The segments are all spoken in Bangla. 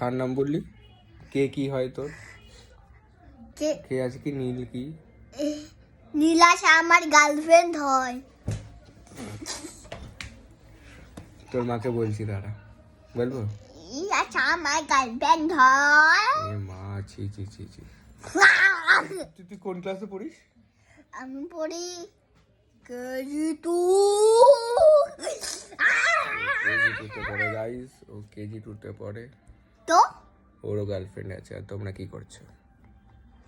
কার নাম বললি? কে কি হয় তোর? কে কে আছে কি? নীল কি? নীলাশা আমার গার্লফ্রেন্ড হয়। তোর মাকে বলছি, দাঁড়া বলবো। নীলাশা আমার গার্লফ্রেন্ড হয়। এ মা, ছি ছি ছি ছি। তুই কোন ক্লাসে পড়িস? আমি পড়ি কেজি টু। কেজি টুতে পড়ে গাইস, ও কেজি টুতে পড়ে। তো ওরও গার্লফ্রেন্ড আছে, আর তোমরা কি করছো?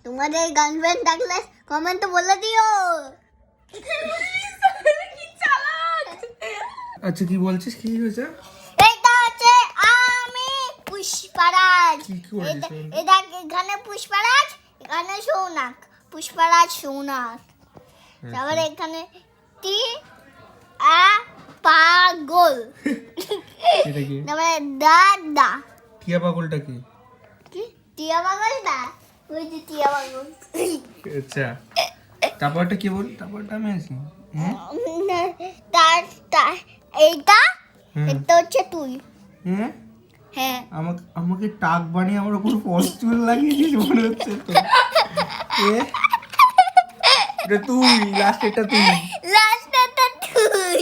তোমাদের গার্লফ্রেন্ড থাকলে কমেন্টে বলে দিও। আচ্ছা কি বলছিস, কি হয়েছে? এটা হচ্ছে আমি পুষ্পারাজ। কি করেছিস? এটা এখানে পুষ্পারাজ, এখানে সৌনাক। পুষ্পারাজ সৌনাক। তারপরে এখানে টি আ পাগল। এটা কি? তারপরে দাদা। টিয়া পাগলটা কি? কি টিয়া পাগল না? ওই যে টিয়া পাগল। আচ্ছা, তারপরটা কি বল? তারপরটা আমি আছি। হ্যাঁ তার তার এইটা হুম। এটা হচ্ছে তুই। হ্যাঁ, হ্যাঁ আমাকে টাক বানিয়ে আমার উপর ফলস চুল লাগিয়ে দিস মনে হচ্ছে তো। এটা তুই, লাস্টেরটা তুই। লাস্টটা তুই।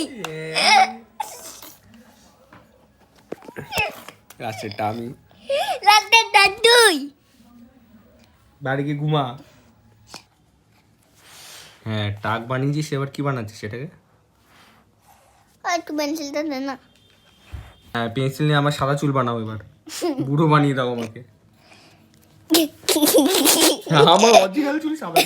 লাস্টেরটা আমি। লাস্টটা তুই। বাড়ি গিয়ে ঘুমা। হ্যাঁ, টাক বানিয়েছিস, এবার কি বানাচ্ছিস সেটাকে? একটু পেন্সিলটা দে না। হ্যাঁ, পেন্সিল নিয়ে আমার সাদা চুল বানাও এবার। বুড়ো বানিয়ে দাও আমাকে। আমার অরিজিনাল চুল সাদা।